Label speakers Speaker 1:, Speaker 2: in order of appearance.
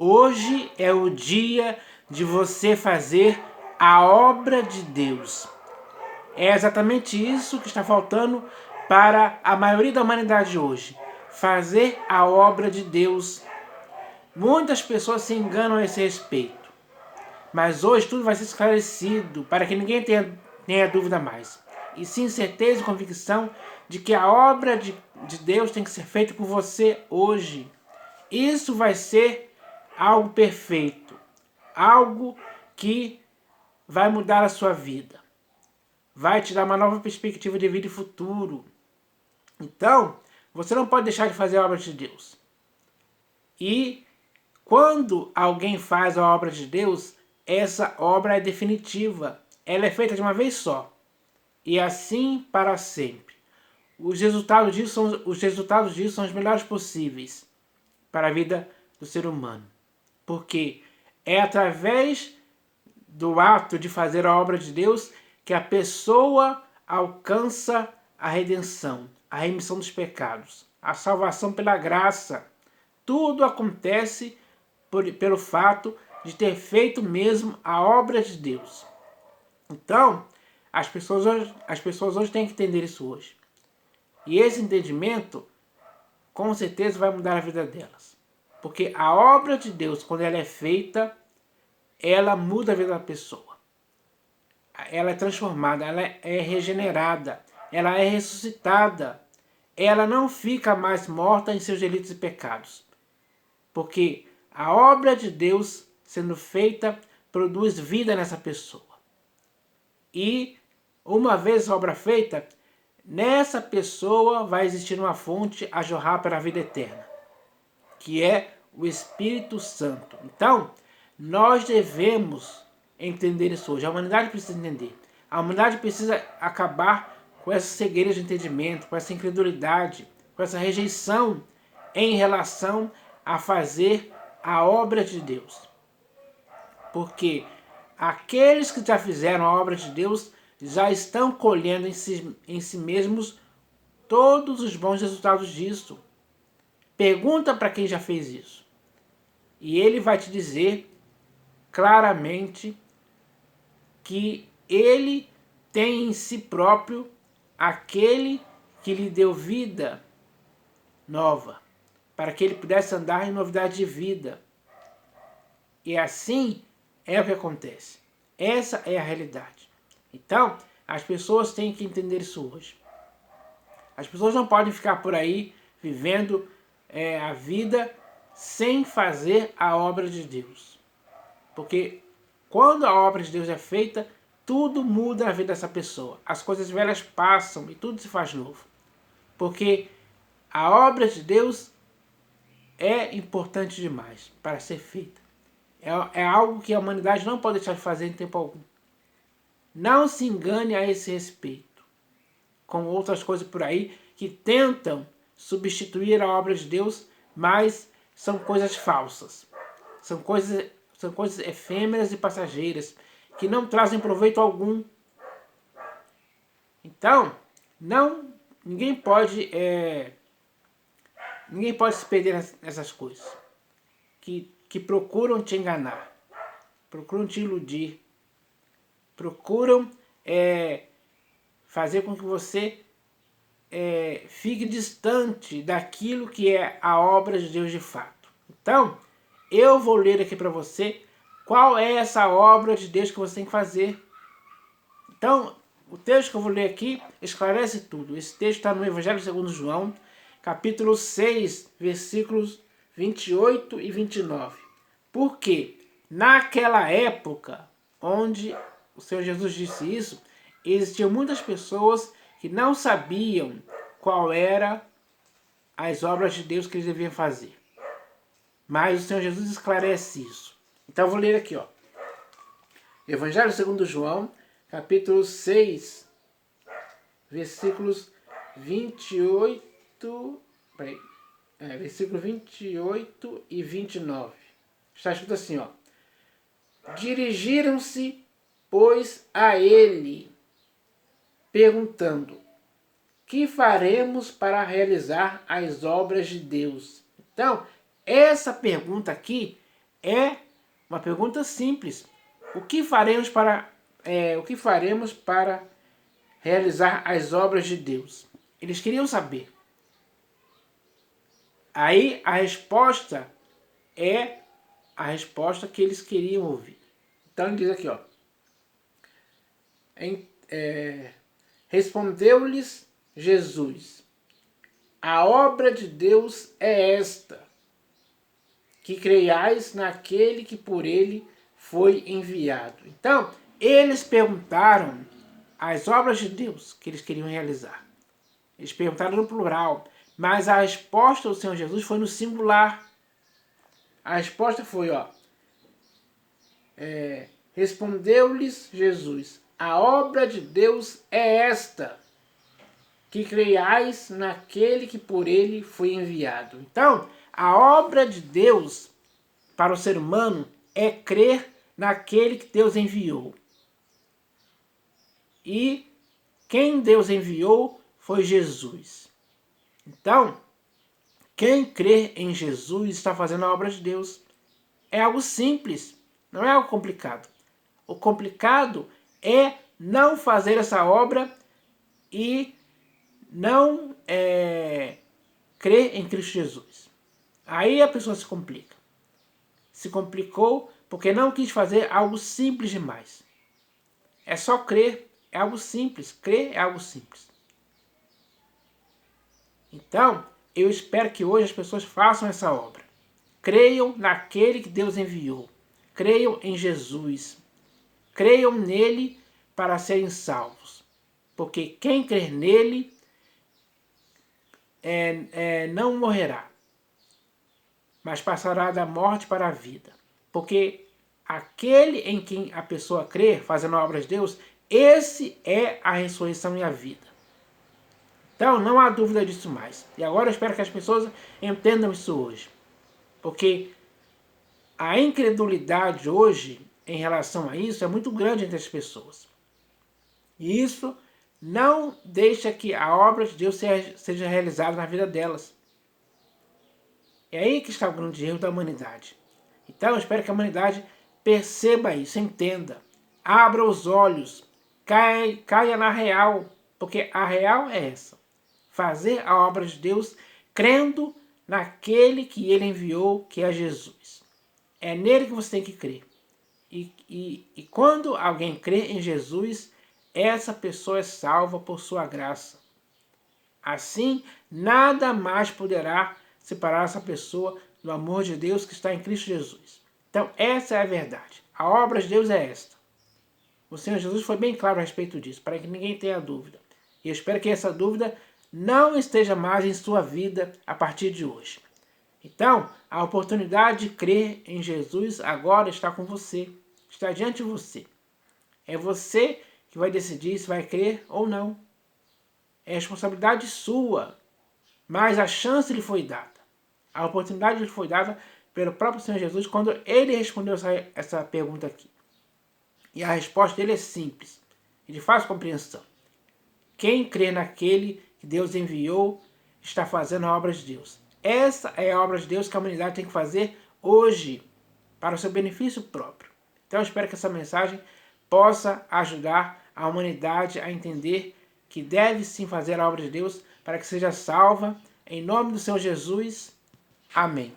Speaker 1: Hoje é o dia de você fazer a obra de Deus. É exatamente isso que está faltando para a maioria da humanidade hoje. Fazer a obra de Deus. Muitas pessoas se enganam a esse respeito. Mas hoje tudo vai ser esclarecido para que ninguém tenha dúvida mais. E sim certeza e convicção de que a obra de Deus tem que ser feita por você hoje. Isso vai ser algo perfeito. Algo que vai mudar a sua vida. Vai te dar uma nova perspectiva de vida e futuro. Então, você não pode deixar de fazer a obra de Deus. E quando alguém faz a obra de Deus, essa obra é definitiva. Ela é feita de uma vez só. E assim para sempre. Os resultados disso são os melhores possíveis para a vida do ser humano. Porque é através do ato de fazer a obra de Deus que a pessoa alcança a redenção, a remissão dos pecados, a salvação pela graça. Tudo acontece pelo fato de ter feito mesmo a obra de Deus. Então, as pessoas hoje têm que entender isso hoje. E esse entendimento, com certeza, vai mudar a vida delas. Porque a obra de Deus, quando ela é feita, ela muda a vida da pessoa. Ela é transformada, ela é regenerada, ela é ressuscitada. Ela não fica mais morta em seus delitos e pecados. Porque a obra de Deus sendo feita produz vida nessa pessoa. E uma vez a obra feita, nessa pessoa vai existir uma fonte a jorrar para a vida eterna, que é o Espírito Santo. Então, nós devemos entender isso hoje. A humanidade precisa entender. A humanidade precisa acabar com essa cegueira de entendimento, com essa incredulidade, com essa rejeição em relação a fazer a obra de Deus. Porque aqueles que já fizeram a obra de Deus já estão colhendo em si mesmos todos os bons resultados disso. Pergunta para quem já fez isso. E ele vai te dizer claramente que ele tem em si próprio aquele que lhe deu vida nova, para que ele pudesse andar em novidade de vida. E assim é o que acontece. Essa é a realidade. Então, as pessoas têm que entender isso hoje. As pessoas não podem ficar por aí vivendo a vida sem fazer a obra de Deus. Porque quando a obra de Deus é feita, tudo muda na vida dessa pessoa. As coisas velhas passam e tudo se faz novo. Porque a obra de Deus é importante demais para ser feita. É algo que a humanidade não pode deixar de fazer em tempo algum. Não se engane a esse respeito, com outras coisas por aí que tentam substituir a obra de Deus, mas são coisas falsas. São coisas efêmeras e passageiras, que não trazem proveito algum. Então, ninguém pode se perder nessas coisas que procuram te enganar, procuram te iludir, procuram fazer com que você fique distante daquilo que é a obra de Deus de fato. Então, eu vou ler aqui para você qual é essa obra de Deus que você tem que fazer. Então, o texto que eu vou ler aqui esclarece tudo. Esse texto está no Evangelho segundo João, capítulo 6, versículos 28 e 29. Porque naquela época onde o Senhor Jesus disse isso, existiam muitas pessoas que não sabiam qual era as obras de Deus que eles deviam fazer. Mas o Senhor Jesus esclarece isso. Então eu vou ler aqui, ó. Evangelho segundo João, capítulo 6, versículos 28, versículo 28 e 29. Está escrito assim, ó. Dirigiram-se, pois, a ele, perguntando: que faremos para realizar as obras de Deus? Então, essa pergunta aqui É uma pergunta simples. O que faremos para realizar as obras de Deus? Eles queriam saber. Aí a resposta é a resposta que eles queriam ouvir. Então ele diz aqui, ó. Respondeu-lhes Jesus: a obra de Deus é esta, que creiais naquele que por ele foi enviado. Então, eles perguntaram as obras de Deus que eles queriam realizar. Eles perguntaram no plural, mas a resposta do Senhor Jesus foi no singular. A resposta foi, ó, respondeu-lhes Jesus: a obra de Deus é esta, que creiais naquele que por ele foi enviado. Então, a obra de Deus para o ser humano é crer naquele que Deus enviou. E quem Deus enviou foi Jesus. Então, quem crê em Jesus está fazendo a obra de Deus. É algo simples, não é algo complicado. O complicado é não fazer essa obra e não crer em Cristo Jesus. Aí a pessoa se complica. Se complicou porque não quis fazer algo simples demais. É só crer, é algo simples. Crer é algo simples. Então, eu espero que hoje as pessoas façam essa obra. Creiam naquele que Deus enviou. Creiam em Jesus. Creiam nele para serem salvos. Porque quem crer nele não morrerá, mas passará da morte para a vida. Porque aquele em quem a pessoa crê, fazendo a obra de Deus, esse é a ressurreição e a vida. Então não há dúvida disso mais. E agora eu espero que as pessoas entendam isso hoje. Porque a incredulidade hoje em relação a isso é muito grande entre as pessoas. E isso não deixa que a obra de Deus seja realizada na vida delas. É aí que está o grande erro da humanidade. Então eu espero que a humanidade perceba isso, entenda, abra os olhos, caia na real, porque a real é essa: fazer a obra de Deus crendo naquele que ele enviou, que é Jesus. É nele que você tem que crer. E quando alguém crê em Jesus, essa pessoa é salva por sua graça. Assim, nada mais poderá separar essa pessoa do amor de Deus que está em Cristo Jesus. Então, essa é a verdade. A obra de Deus é esta. O Senhor Jesus foi bem claro a respeito disso, para que ninguém tenha dúvida. E eu espero que essa dúvida não esteja mais em sua vida a partir de hoje. Então, a oportunidade de crer em Jesus agora está com você, está diante de você. É você que vai decidir se vai crer ou não. É responsabilidade sua, mas a chance lhe foi dada. A oportunidade lhe foi dada pelo próprio Senhor Jesus quando ele respondeu essa pergunta aqui. E a resposta dele é simples e de fácil compreensão. Quem crê naquele que Deus enviou está fazendo a obra de Deus. Essa é a obra de Deus que a humanidade tem que fazer hoje, para o seu benefício próprio. Então eu espero que essa mensagem possa ajudar a humanidade a entender que deve sim fazer a obra de Deus para que seja salva. Em nome do Senhor Jesus. Amém.